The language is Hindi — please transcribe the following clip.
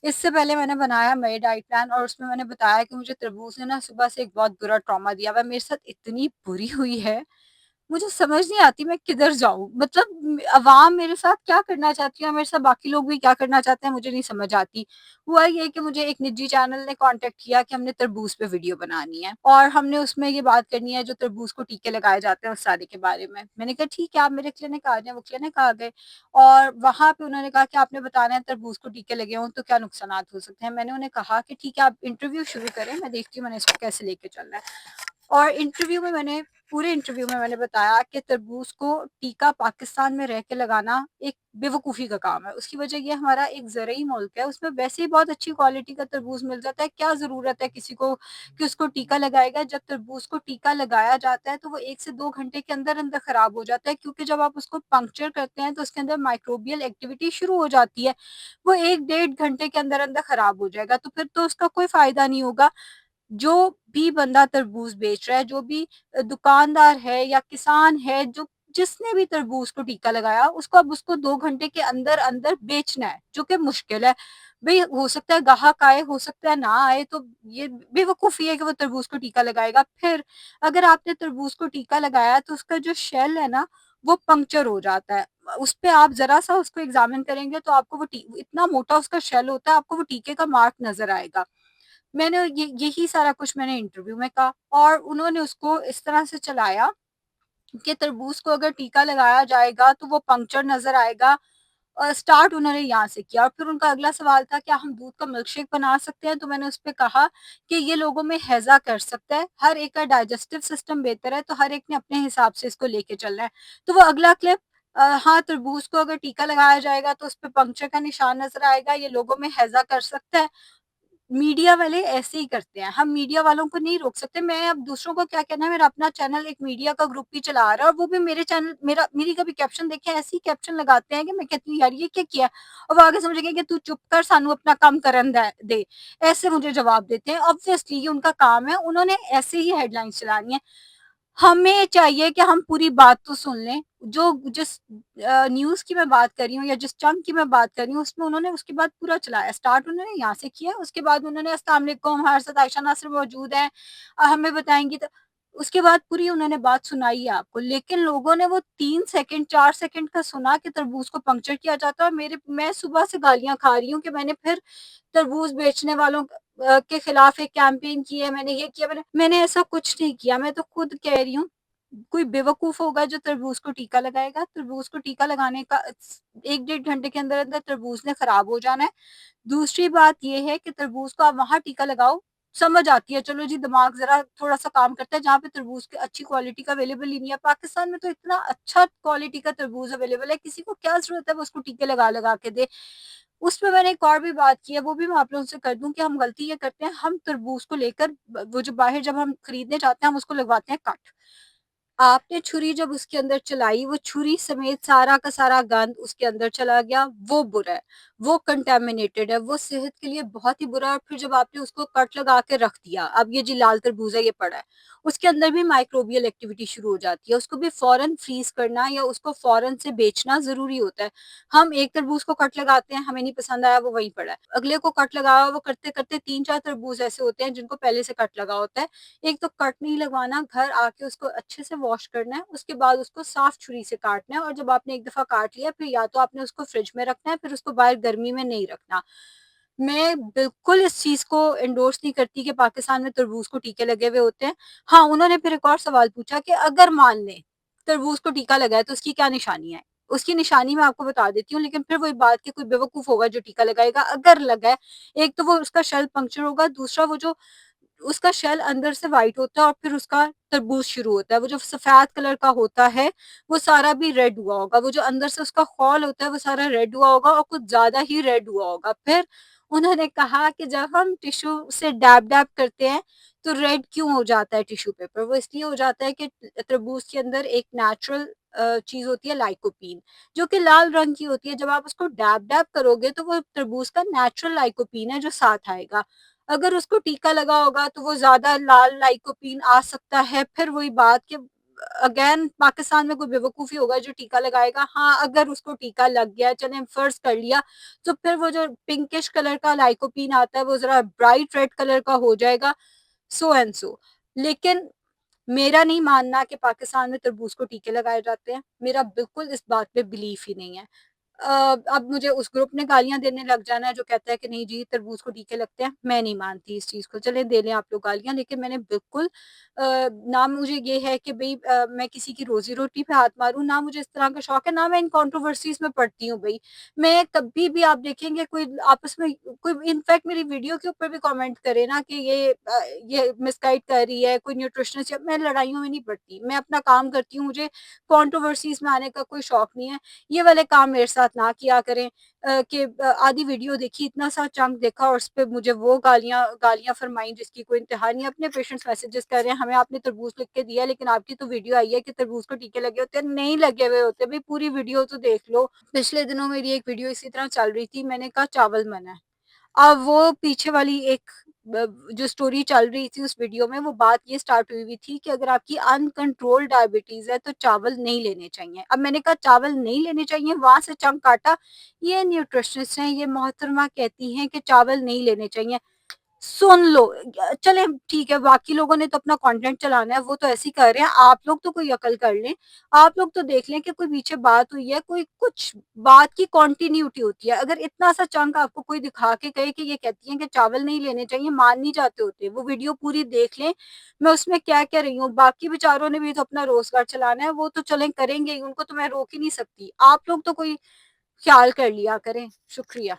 इससे पहले मैंने बनाया मेरी डाइट प्लान और उसमें मैंने बताया कि मुझे तरबूज़ ने ना सुबह से एक बहुत बुरा ट्रॉमा दिया हुआ है। मेरे साथ इतनी बुरी हुई है, मुझे समझ नहीं आती मैं किधर जाऊँ? मतलब अवाम मेरे साथ क्या करना चाहती है और मेरे साथ बाकी लोग भी क्या करना चाहते हैं, मुझे नहीं समझ आती। हुआ ये कि मुझे एक निजी चैनल ने कॉन्टैक्ट किया कि हमने तरबूज़ पे वीडियो बनानी है और हमने उसमें ये बात करनी है जो तरबूज़ को टीके लगाए जाते हैं उस सारे के बारे में। मैंने कहा ठीक है, आप मेरे क्लिनिक आ जाएँ, वो क्लिनिक आ गए और वहाँ पे उन्होंने कहा कि आपने बताना है तरबूज़ को टीके लगे हों तो क्या नुकसानात हो सकते हैं। मैंने उन्हें कहा कि ठीक है, आप इंटरव्यू शुरू करें, मैं देखती हूँ मैंने इसको कैसे लेके चलना है। और पूरे इंटरव्यू में मैंने बताया कि तरबूज को टीका पाकिस्तान में रह के लगाना एक बेवकूफ़ी का काम है। उसकी वजह ये हमारा एक ज़रूरी मुल्क है, उसमें वैसे ही बहुत अच्छी क्वालिटी का तरबूज मिल जाता है। क्या ज़रूरत है किसी को कि उसको टीका लगाएगा? जब तरबूज को टीका लगाया जाता है तो वो 1 से 2 घंटे के अंदर-अंदर ख़राब हो जाता है, क्योंकि जब आप उसको पंक्चर करते हैं तो उसके अंदर माइक्रोबियल एक्टिविटी शुरू हो जाती है। वो 1 डेढ़ घंटे के अंदर-अंदर ख़राब हो जाएगा, तो फिर तो उसका कोई फ़ायदा नहीं होगा। जो भी बंदा तरबूज बेच रहा है, जो भी दुकानदार है या किसान है, जो जिसने भी तरबूज को टीका लगाया, उसको अब उसको 2 घंटे के अंदर-अंदर बेचना है, जो कि मुश्किल है। भई हो सकता है ग्राहक आए, हो सकता है ना आए, तो ये बेवकूफ़ी है कि वो तरबूज को टीका लगाएगा। फिर अगर आपने तरबूज को टीका लगाया तो उसका जो शेल है ना, वो पंक्चर हो जाता है। उसपे आप ज़रा-सा उसको एग्ज़ामिन करेंगे तो आपको वो टी इतना मोटा उसका शेल होता है, आपको वो टीके का मार्क नज़र आएगा। मैंने यही सारा कुछ मैंने इंटरव्यू में कहा और उन्होंने उसको इस तरह से चलाया कि तरबूज को अगर टीका लगाया जाएगा तो वो पंक्चर नजर आएगा। स्टार्ट उन्होंने यहाँ से किया और फिर उनका अगला सवाल था क्या हम दूध का मिल्क शेक बना सकते हैं, तो मैंने उस पर कहा कि ये लोगों में हैजा कर सकता है, हर एक का डाइजेस्टिव सिस्टम बेहतर है, तो हर एक ने अपने हिसाब से इसको लेके चलना है। तो वो अगला क्लिप, हाँ तरबूज को अगर टीका लगाया जाएगा तो उस पर पंक्चर का निशान नजर आएगा, ये लोगों में हैजा कर सकता है। मीडिया वाले ऐसे ही करते हैं, हम मीडिया वालों को नहीं रोक सकते। मैं अब दूसरों को क्या कहना है, मेरा अपना चैनल एक मीडिया का ग्रुप भी चला रहा है और वो भी मेरे चैनल मेरी कभी कैप्शन देखे ऐसे ही कैप्शन लगाते हैं कि मैं कहती हूँ यार ये क्या किया, और वो आगे से मुझे कहे कि तू चुप कर, सानू अपना काम करन दे। ऐसे मुझे जवाब देते हैं। ऑब्वियसली ये उनका काम है, उन्होंने ऐसे ही हेडलाइंस चलानी है। हमें चाहिए कि हम पूरी बात तो सुन लें। जो जिस न्यूज़ की मैं बात कर रही हूँ या जिस चंक की मैं बात कर रही हूँ, उसमें उन्होंने उसके बाद पूरा चलाया। स्टार्ट उन्होंने यहाँ से किया, उसके बाद उन्होंने अस्सलाम वालेकुम, हमारे साथ आयशा नासिर मौजूद हैं, हमें बताएँगी तो उसके बाद पूरी उन्होंने बात सुनाई है आपको। लेकिन लोगों ने वो 3 सेकंड, 4 सेकंड का सुना कि तरबूज को पंक्चर किया जाता है और मैं सुबह से गालियाँ खा रही हूँ कि मैंने फिर तरबूज बेचने वालों के खिलाफ एक कैंपेन की है, मैंने ये किया, मैंने ऐसा कुछ नहीं किया। मैं तो खुद कह रही हूँ, कोई बेवकूफ होगा जो तरबूज को टीका लगाएगा। तरबूज को टीका लगाने का 1 डेढ़ घंटे के अंदर-अंदर तरबूज ने खराब हो जाना है। दूसरी बात ये है कि तरबूज को आप वहाँ टीका लगाओ, समझ आती है, चलो जी दिमाग ज़रा थोड़ा-सा काम करता है, जहाँ पे तरबूज की अच्छी क्वालिटी का अवेलेबल ही नहीं है। पाकिस्तान में तो इतना अच्छा क्वालिटी का तरबूज अवेलेबल है, किसी को क्या ज़रूरत है वो उसको टीके लगा-लगा के दे। उसमें मैंने एक और भी बात की है, वो भी मैं आप लोगों से कर दूँ कि हम गलती ये करते हैं, हम तरबूज को लेकर वो जो बाहर जब हम खरीदने जाते हैं, हम उसको लगवाते हैं कट। आपने छुरी जब उसके अंदर चलाई, वो छुरी समेत सारा का सारा गंद उसके अंदर चला गया, वो बुरा है, वो कंटामिनेटेड है, वो सेहत के लिए बहुत ही बुरा है। और फिर जब आपने उसको कट लगा के रख दिया, अब ये जी लाल तरबूज है, ये पड़ा है, उसके अंदर भी माइक्रोबियल एक्टिविटी शुरू हो जाती है, उसको भी फौरन फ्रीज करना या उसको फौरन से बेचना जरूरी होता है। हम एक तरबूज को कट लगाते हैं, हमें नहीं पसंद आया, वो वहीं पड़ा है, अगले को कट लगाया, वो करते करते 3-4 तरबूज ऐसे होते हैं जिनको पहले से कट लगा होता है। एक तो कट नहीं लगवाना, घर आके उसको अच्छे से वॉश करना है, उसके बाद उसको साफ छुरी से काटना है और जब आपने एक दफा काट लिया, फिर या तो आपने उसको फ्रिज में रखना है, फिर उसको बाहर गर्मी में नहीं रखना। मैं बिल्कुल इस चीज को एंडोर्स नहीं करती कि पाकिस्तान में तरबूज को टीके लगे हुए होते हैं। हाँ, उन्होंने फिर एक और सवाल पूछा कि अगर मान लें तरबूज को टीका लगा है तो उसकी क्या निशानी है। उसकी निशानी मैं आपको बता देती हूँ, लेकिन फिर वही बात कि कोई बेवकूफ होगा जो टीका लगाएगा। अगर लगा है, एक तो वो उसका शेल पंक्चर होगा, दूसरा वो जो उसका शेल अंदर से व्हाइट होता है और फिर उसका तरबूज शुरू होता है, वो जो सफेद कलर का होता है वो सारा भी रेड हुआ होगा, वो जो अंदर से उसका खोल होता है वो सारा रेड हुआ होगा और कुछ ज्यादा ही रेड हुआ होगा। फिर उन्होंने कहा कि जब हम टिश्यू से डैब डैब करते हैं तो रेड क्यों हो जाता है टिश्यू पेपर, वो इसलिए हो जाता है कि तरबूज के अंदर एक नेचुरल चीज होती है लाइकोपीन, जो कि लाल रंग की होती है। जब आप उसको डैब डैब करोगे तो वो तरबूज का नेचुरल लाइकोपीन है जो साथ आएगा। अगर उसको टीका लगा होगा तो वो ज्यादा लाल लाइकोपीन आ सकता है। फिर वही बात कि अगेन पाकिस्तान में कोई बेवकूफ़ी होगा जो टीका लगाएगा। हाँ, अगर उसको टीका लग गया, चलें फ़र्ज़ कर लिया, तो फिर वो जो पिंकिश कलर का लाइकोपीन आता है, वो ज़रा ब्राइट रेड कलर का हो जाएगा, सो एंड सो। लेकिन मेरा नहीं मानना कि पाकिस्तान में तरबूज को टीके लगाए जाते हैं। मेरा बिल्कुल इस बात पे बिलीफ ही नहीं है। अब मुझे उस ग्रुप ने गालियाँ देने लग जाना है जो कहता है कि नहीं जी तरबूज को टीके लगते हैं। मैं नहीं मानती इस चीज़ को। चलें दे लें आप लोग गालियाँ, लेकिन मैंने बिल्कुल ना मुझे ये है कि भई मैं किसी की रोज़ी-रोटी पे हाथ मारूँ, ना मुझे इस तरह का शौक है, ना मैं इन कंट्रोवर्सीज़ में पड़ती हूँ भई। मैं कभी भी आप देखेंगे कोई आपस में कोई इनफैक्ट मेरी वीडियो के ऊपर भी कमेंट करे ना कि ये मिसगाइड कर रही है, कोई न्यूट्रिशनिस्ट, या मैं लड़ाइयों में नहीं पड़ती। मैं अपना काम करती हूँ, मुझे कंट्रोवर्सीज़ में आने का कोई शौक नहीं है। ये वाले काम मेरे साथ ना किया करें कि आधी वीडियो देखी, इतना सा चंक देखा और उसपे मुझे वो गालियाँ गालियाँ फरमाई जिसकी कोई इंतहा नहीं है। अपने पेशेंट्स मैसेजेस कर रहे हैं, हमें आपने तरबूज लिख के दिया, लेकिन आपकी तो वीडियो आई है कि तरबूज को टीके लगे होते हैं, नहीं लगे हुए होते। भाई पूरी वीडियो तो देख लो। पिछले दिनों मेरी एक वीडियो इसी तरह चल रही थी, मैंने कहा चावल मना है। अब वो पीछे वाली एक जो स्टोरी चल रही थी उस वीडियो में, वो बात ये स्टार्ट हुई हुई थी कि अगर आपकी अनकंट्रोल्ड डायबिटीज है तो चावल नहीं लेने चाहिए। अब मैंने कहा चावल नहीं लेने चाहिए, वहां से चंक काटा। ये न्यूट्रिशनिस्ट हैं, ये मोहतरमा कहती हैं कि चावल नहीं लेने चाहिए। सुन लो, चले ठीक है, बाकी लोगों ने तो अपना कंटेंट चलाना है, वो तो ऐसे ही कर रहे हैं। आप लोग तो कोई अकल कर लें, आप लोग तो देख लें कि कोई पीछे बात हुई है, कोई कुछ बात की कंटिन्यूटी होती है। अगर इतना सा चंक आपको कोई दिखा के कहे कि ये कहती हैं कि चावल नहीं लेने चाहिए, मान नहीं जाते होते, वो वीडियो पूरी देख लें, मैं उसमें क्या कह रही हूँ। बाकी बेचारों ने भी तो अपना रोजगार चलाना है, वो तो चलें करेंगे ही, उनको तो मैं रोक ही नहीं सकती। आप लोग तो कोई ख्याल कर लिया करें। शुक्रिया।